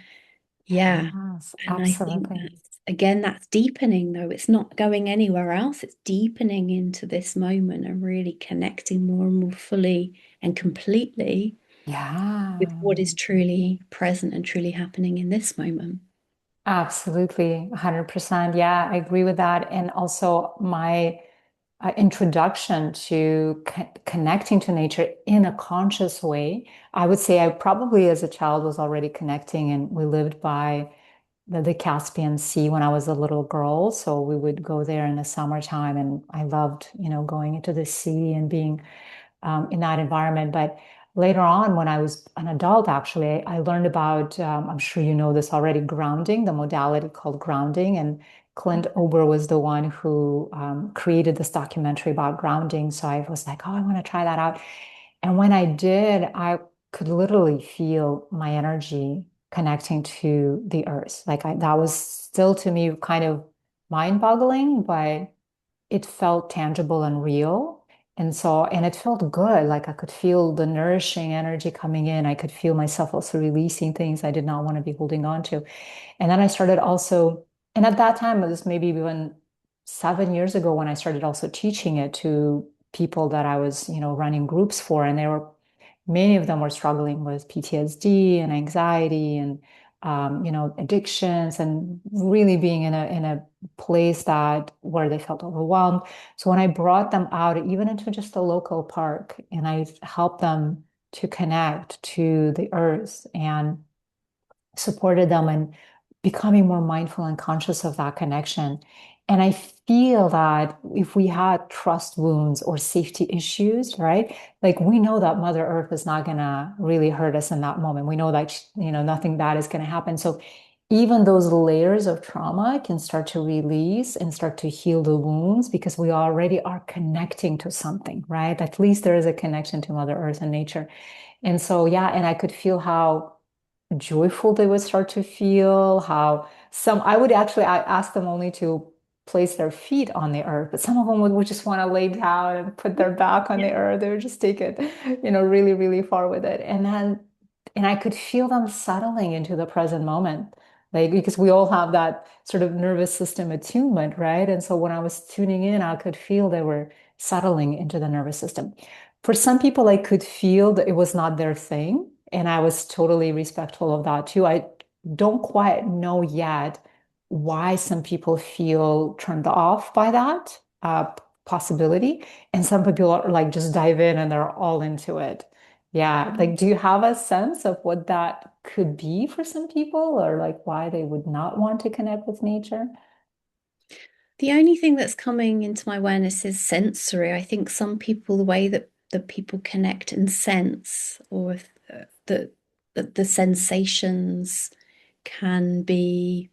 S2: Yeah.
S1: Yes,
S2: And I think
S1: absolutely.
S2: that's deepening though. It's not going anywhere else. It's deepening into this moment and really connecting more and more fully and completely with
S1: Yeah.
S2: what is truly present and truly happening in this moment.
S1: Absolutely. 100%. Yeah, I agree with that. And also my introduction to connecting to nature in a conscious way. I would say I probably as a child was already connecting, and we lived by the Caspian Sea when I was a little girl. So we would go there in the summertime, and I loved, going into the sea and being in that environment. But later on, when I was an adult, actually, I learned about, I'm sure you know this already, grounding, the modality called grounding. And Clint Ober was the one who created this documentary about grounding. So I was like, oh, I want to try that out. And when I did, I could literally feel my energy connecting to the earth. That was still to me kind of mind-boggling, but it felt tangible and real. And it felt good. Like I could feel the nourishing energy coming in. I could feel myself also releasing things I did not want to be holding on to. And then I started also, and at that time, it was maybe even 7 years ago when I started also teaching it to people that I was, running groups for. And many of them were struggling with PTSD and anxiety and, addictions and really being in a place where they felt overwhelmed. So when I brought them out, even into just a local park, and I helped them to connect to the earth and supported them in becoming more mindful and conscious of that connection. And I feel that if we had trust wounds or safety issues, right? Like we know that Mother Earth is not gonna really hurt us in that moment. We know that, nothing bad is gonna happen. So even those layers of trauma can start to release and start to heal the wounds because we already are connecting to something, right? At least there is a connection to Mother Earth and nature. And so, yeah, and I could feel how joyful they would start to feel, how I would actually I ask them only to place their feet on the earth, but some of them would just want to lay down and put their back on the
S2: Yeah.
S1: earth. They would just take it, really, really far with it. And I could feel them settling into the present moment. Like, because we all have that sort of nervous system attunement, right? And so when I was tuning in, I could feel they were settling into the nervous system. For some people, I could feel that it was not their thing. And I was totally respectful of that too. I don't quite know yet why some people feel turned off by that possibility. And some people are like just dive in and they're all into it. Yeah. Like, do you have a sense of what that could be for some people or like why they would not want to connect with nature?
S2: The only thing that's coming into my awareness is sensory. I think some people, the way that people connect and sense, or the, the sensations can be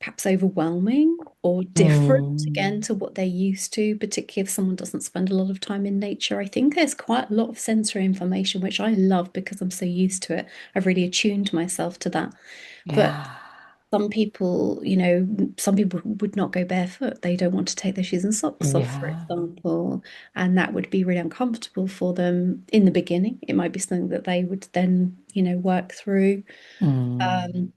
S2: perhaps overwhelming or different again
S1: Mm,
S2: to what they're used to, particularly if someone doesn't spend a lot of time in nature. I think there's quite a lot of sensory information, which I love because I'm so used to it. I've really attuned myself to that. But
S1: yeah.
S2: some people, some people would not go barefoot. They don't want to take their shoes and socks off, for
S1: Yeah.
S2: example. And that would be really uncomfortable for them in the beginning. It might be something that they would then, work through.
S1: Mm,
S2: Um,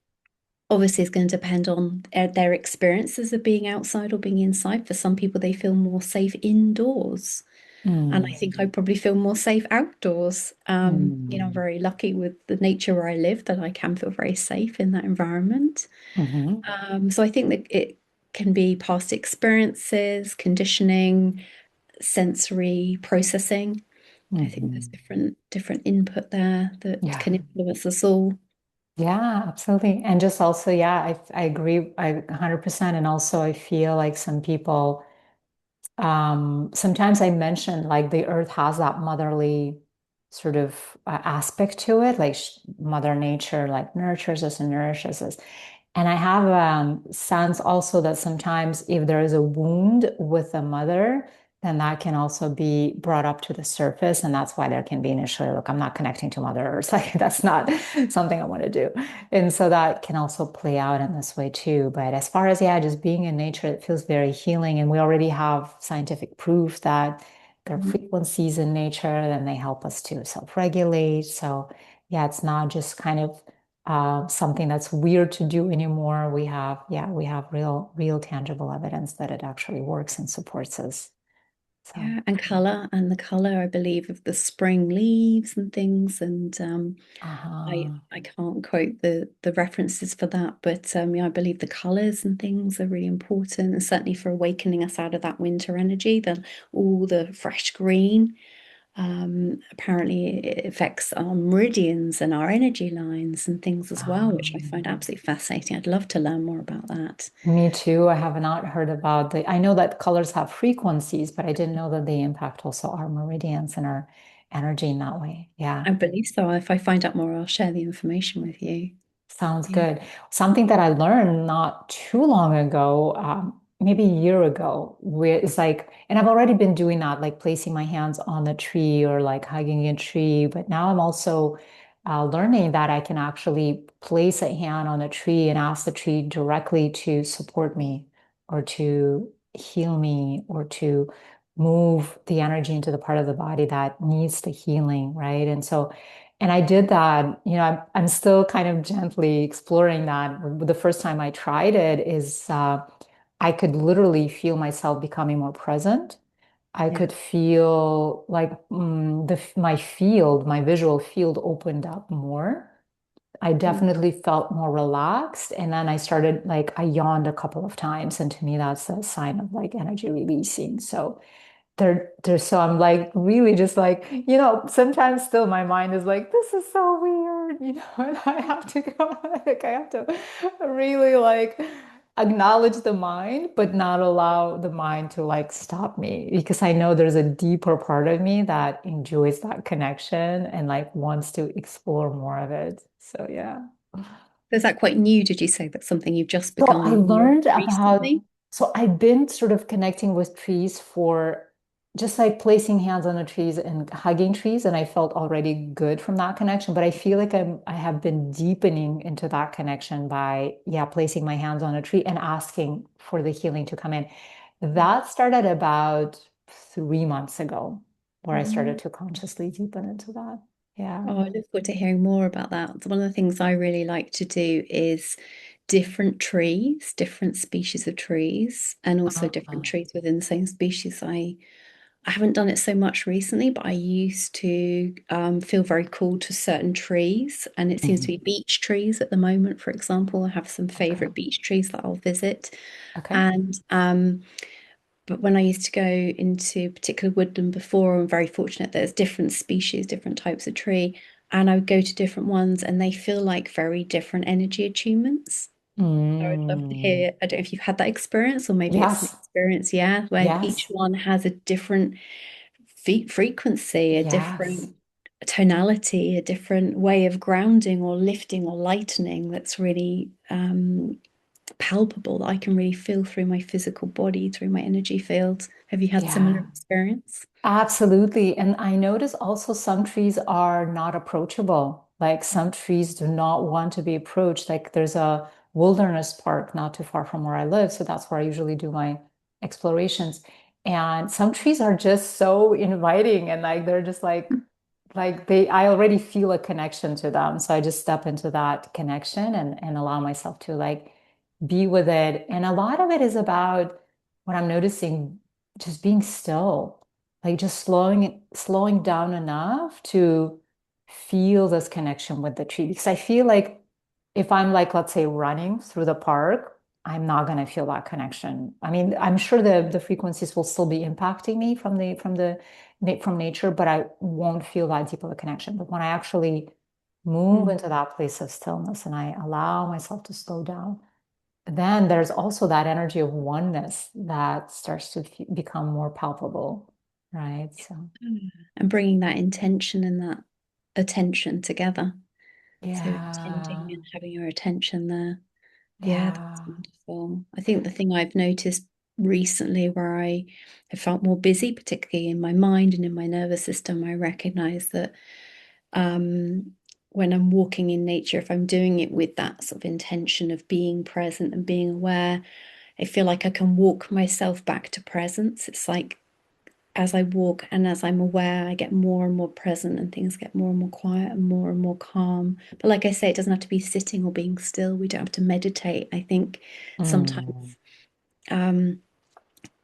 S2: Obviously, it's going to depend on their experiences of being outside or being inside. For some people, they feel more safe indoors. And I think I
S1: mm,
S2: probably feel more safe outdoors. I'm
S1: mm,
S2: very lucky with the nature where I live that I can feel very safe in that environment.
S1: mhm,
S2: So I think that it can be past experiences, conditioning, sensory processing. I think there's
S1: mhm.
S2: different input there that
S1: Yeah.
S2: can influence us all.
S1: Yeah, absolutely. And just also, yeah, I agree 100%. And also I feel like some people, sometimes I mentioned like the earth has that motherly sort of aspect to it, like Mother Nature like nurtures us and nourishes us. And I have sense also that sometimes if there is a wound with the mother, then that can also be brought up to the surface. And that's why there can be initially, look, I'm not connecting to Mother Earth. Like that's not something I want to do. And so that can also play out in this way too. But as far as, yeah, just being in nature, it feels very healing. And we already have scientific proof that there are
S2: Mhm.
S1: frequencies in nature and they help us to self-regulate. So yeah, it's not just kind of something that's weird to do anymore. We have real tangible evidence that it actually works and supports us. So,
S2: Yeah, and color and the color, I believe, of the spring leaves and things. And
S1: uh-huh.
S2: I can't quote the references for that, but yeah, I believe the colors and things are really important, and certainly for awakening us out of that winter energy. All the fresh green. Apparently, it affects our meridians and our energy lines and things as well, which I find
S1: Um,
S2: absolutely fascinating. I'd love to learn more about that.
S1: Me too. I have not heard about I know that colors have frequencies, but I didn't know that they impact also our meridians and our energy in that way. Yeah.
S2: I believe so. If I find out more, I'll share the information with you.
S1: Sounds
S2: Yeah.
S1: good. Something that I learned not too long ago, maybe a year ago, where it's like, and I've already been doing that, like placing my hands on the tree or like hugging a tree. But now I'm also learning that I can actually place a hand on a tree and ask the tree directly to support me or to heal me or to move the energy into the part of the body that needs the healing, right? And so, and I did that, I'm still kind of gently exploring that. The first time I tried it is I could literally feel myself becoming more present. I
S2: Yeah.
S1: could feel like my visual field opened up more. I
S2: Mm.
S1: definitely felt more relaxed. And then I started like I yawned a couple of times. And to me, that's a sign of like energy releasing. So so I'm like really just like, sometimes still my mind is like, this is so weird, and I have to go, like I have to really like acknowledge the mind, but not allow the mind to like stop me because I know there's a deeper part of me that enjoys that connection and like wants to explore more of it. So yeah.
S2: Is that quite new, did you say? That's something you've just
S1: So I
S2: become more
S1: learned about,
S2: recently?
S1: so I've been sort of connecting with trees for just like placing hands on the trees and hugging trees, and I felt already good from that connection. But I feel like I have been deepening into that connection by, yeah, placing my hands on a tree and asking for the healing to come in. That started about 3 months ago, where I started
S2: Mm.
S1: to consciously deepen into that. Yeah.
S2: Oh, I look forward to hearing more about that. So one of the things I really like to do is different trees, different species of trees, and also different
S1: Uh,
S2: trees within the same species. I haven't done it so much recently, but I used to feel very called to certain trees, and it seems to be
S1: mhm.
S2: beech trees at the moment, for example. I have some
S1: Okay.
S2: favorite beech trees that I'll visit.
S1: Okay.
S2: And but when I used to go into particular woodland before, I'm very fortunate there's different species, different types of tree, and I would go to different ones, and they feel like very different energy attunements. So I'd love to
S1: Mm.
S2: hear. I don't know if you've had that experience, or maybe it's an
S1: Yes.
S2: experience, yeah, where each
S1: Yes.
S2: one has a different frequency, a
S1: Yes.
S2: different tonality, a different way of grounding or lifting or lightening that's really palpable that I can really feel through my physical body, through my energy fields. Have you had similar
S1: Yeah.
S2: experience?
S1: Absolutely. And I notice also some trees are not approachable. Like some trees do not want to be approached. Like there's a wilderness park not too far from where I live. So that's where I usually do my explorations. And some trees are just so inviting and like they're just like they I already feel a connection to them. So I just step into that connection and allow myself to like be with it. And a lot of it is about what I'm noticing, just being still, like just slowing down enough to feel this connection with the tree. Because I feel like if I'm like, let's say, running through the park, I'm not going to feel that connection. I mean, I'm sure the frequencies will still be impacting me from nature, but I won't feel that deep of a connection. But when I actually move
S2: Mm.
S1: into that place of stillness and I allow myself to slow down, then there's also that energy of oneness that starts to become more palpable, right? So,
S2: And bringing that intention and that attention together. So attending
S1: yeah,
S2: and having your attention there. Yeah, that's
S1: yeah.
S2: wonderful. I think the thing I've noticed recently where I have felt more busy, particularly in my mind and in my nervous system, I recognize that um, when I'm walking in nature, if I'm doing it with that sort of intention of being present and being aware, I feel like I can walk myself back to presence. It's like as I walk and as I'm aware, I get more and more present and things get more and more quiet and more calm. But like I say, it doesn't have to be sitting or being still. We don't have to meditate. I think
S1: Mm,
S2: sometimes um,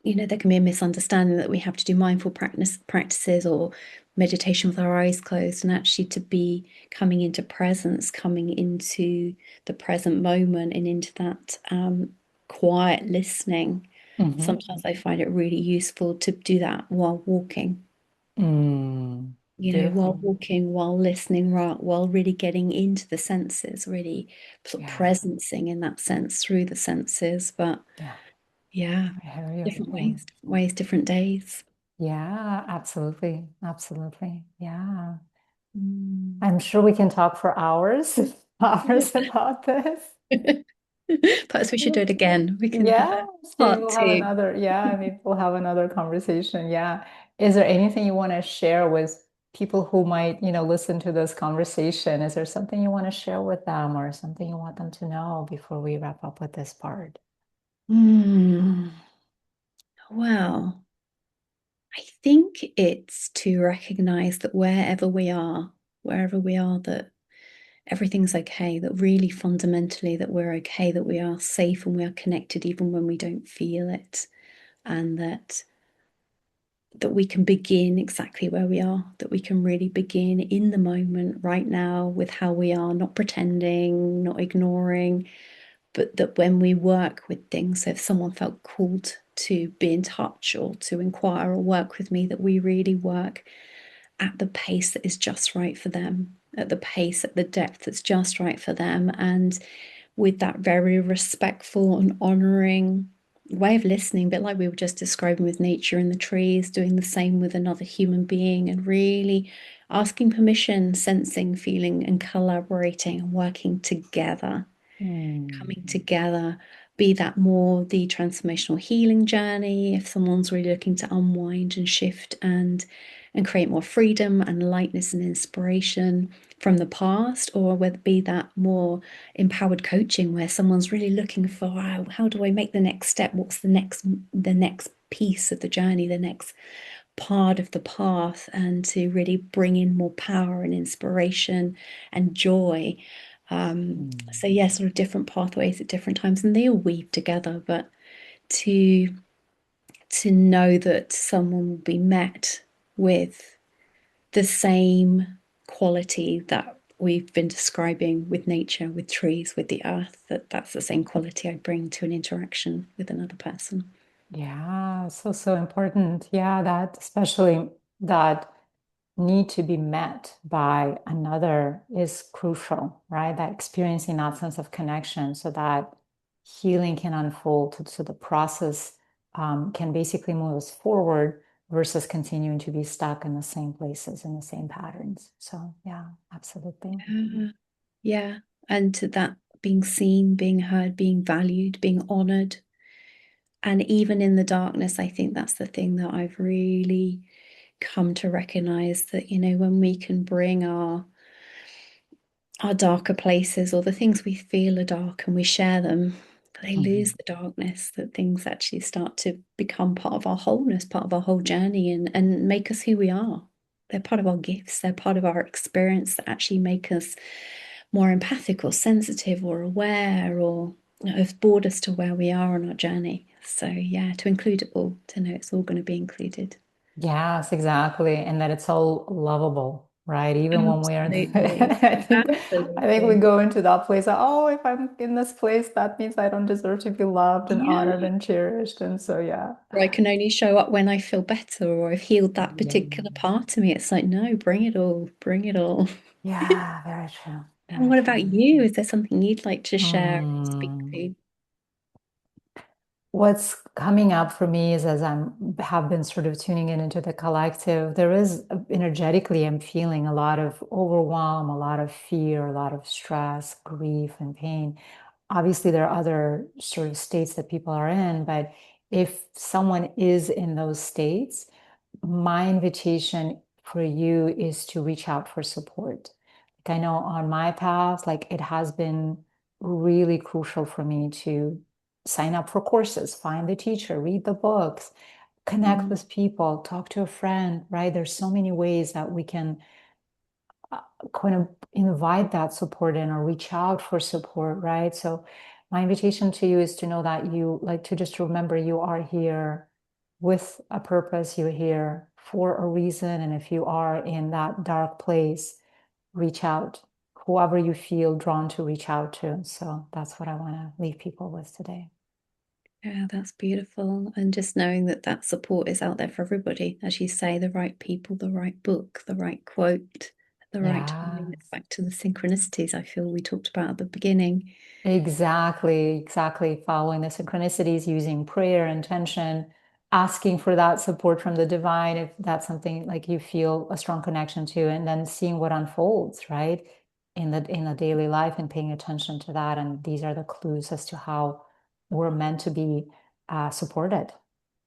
S2: there can be a misunderstanding that we have to do mindful practices or meditation with our eyes closed, and actually to be coming into presence, coming into the present moment and into that quiet listening. Sometimes
S1: mhm.
S2: I find it really useful to do that while walking.
S1: Mm,
S2: While
S1: beautiful.
S2: walking, while listening, while really getting into the senses, really sort of
S1: Yeah,
S2: presencing in that sense through the senses. But
S1: yeah,
S2: yeah,
S1: I hear you.
S2: different
S1: Mm.
S2: ways, different ways, different days.
S1: Yeah, absolutely. Absolutely. Yeah.
S2: Mm.
S1: I'm sure we can talk for hours, hours about this.
S2: Perhaps we should do it again. We can have a
S1: Yes, maybe
S2: part
S1: we'll have
S2: two.
S1: another, yeah, maybe we'll have another conversation. Yeah. Is there anything you want to share with people who might, listen to this conversation? Is there something you want to share with them or something you want them to know before we wrap up with this part?
S2: Mm. Well, I think it's to recognize that wherever we are, that everything's okay, that really fundamentally that we're okay, that we are safe and we are connected even when we don't feel it, and that we can begin exactly where we are, that we can really begin in the moment right now with how we are, not pretending, not ignoring, but that when we work with things, so if someone felt called to be in touch or to inquire or work with me, that we really work at the pace that is just right for them, at the pace, at the depth that's just right for them. And with that very respectful and honoring way of listening, a bit like we were just describing with nature and the trees, doing the same with another human being, and really asking permission, sensing, feeling, and collaborating and working together,
S1: Mm.
S2: coming together, be that more the transformational healing journey, if someone's really looking to unwind and shift and create more freedom and lightness and inspiration from the past, or whether it be that more empowered coaching where someone's really looking for, wow, how do I make the next step? What's the next piece of the journey, the next part of the path, and to really bring in more power and inspiration and joy. So
S1: Mm.
S2: yeah, sort of different pathways at different times, and they all weave together. But to to know that someone will be met with the same quality that we've been describing with nature, with trees, with the earth, that's the same quality I bring to an interaction with another person.
S1: Yeah, so, so important. Yeah, that especially that need to be met by another is crucial, right? That experiencing that sense of connection so that healing can unfold, so the process can basically move us forward versus continuing to be stuck in the same places, in the same patterns. So, yeah, absolutely.
S2: Yeah. Yeah. And to that being seen, being heard, being valued, being honored. And even in the darkness, I think that's the thing that I've really come to recognize that, when we can bring our darker places or the things we feel are dark and we share them, they lose
S1: Mhm.
S2: the darkness, that things actually start to become part of our wholeness, part of our whole journey, and make us who we are. They're part of our gifts, they're part of our experience that actually make us more empathic or sensitive or aware, or have brought us to where we are on our journey. So yeah, to include it all, to know it's all going to be included.
S1: Yes, exactly. And that it's all lovable, right? Even when we are,
S2: Absolutely.
S1: I think we
S2: Absolutely.
S1: go into that place of, oh, if I'm in this place, that means I don't deserve to be loved and honored
S2: Yeah.
S1: and cherished. And so, yeah.
S2: Or I can only show up when I feel better or I've healed that
S1: Yeah.
S2: particular part of me. It's like, no, bring it all, bring it all.
S1: Yeah, very true.
S2: And
S1: Very
S2: what about
S1: true.
S2: you? Is there something you'd like to share or speak
S1: Hmm.
S2: to?
S1: What's coming up for me is as I'm have been sort of tuning in into the collective, there is energetically, I'm feeling a lot of overwhelm, a lot of fear, a lot of stress, grief, and pain. Obviously, there are other sort of states that people are in, but if someone is in those states, my invitation for you is to reach out for support. Like I know on my path, like it has been really crucial for me to sign up for courses, find the teacher, read the books, connect
S2: Mm,
S1: with people, talk to a friend, right? There's so many ways that we can uh, kind of invite that support in or reach out for support, right? So my invitation to you is to know that you like to just remember you are here with a purpose, you're here for a reason. And if you are in that dark place, reach out, whoever you feel drawn to reach out to. So that's what I want to leave people with today.
S2: yeah, that's beautiful. And just knowing that that support is out there for everybody. As you say, the right people, the right book, the right quote, at the right time. It's
S1: Yes.
S2: back to the synchronicities I feel we talked about at the beginning.
S1: Exactly, exactly. Following the synchronicities, using prayer, intention, asking for that support from the divine, if that's something like you feel a strong connection to, and then seeing what unfolds, right? In the daily life and paying attention to that. And these are the clues as to how we're meant to be supported.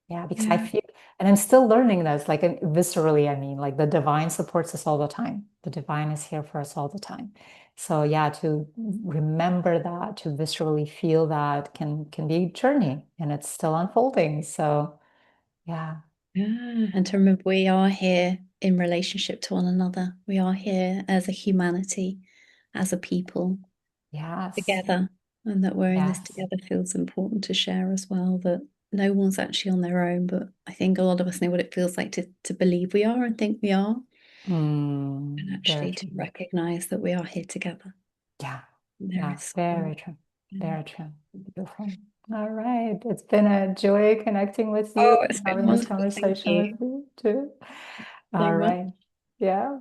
S1: Yeah, because I
S2: Yeah.
S1: feel, and I'm still learning this, like viscerally, I mean, like the divine supports us all the time. The divine is here for us all the time. So yeah, to remember that, to viscerally feel that can be a journey and it's still unfolding. So yeah.
S2: Yeah. And to remember we are here in relationship to one another. We are here as a humanity, as a people,
S1: Yes.
S2: together, and that we're in this
S1: Yes.
S2: together feels important to share as well, that no one's actually on their own, but I think a lot of us know what it feels like to believe we are and think we are, and
S1: Very
S2: actually to
S1: true.
S2: recognize that we are here together.
S1: Yeah.
S2: There
S1: Yeah.
S2: is support.
S1: Very true.
S2: Yeah.
S1: Very true. Beautiful. All right. It's been a joy connecting with you
S2: Oh,
S1: and
S2: it's been
S1: having this
S2: wonderful. Thank
S1: conversation
S2: you
S1: with you too.
S2: so
S1: All
S2: much.
S1: right. Yeah.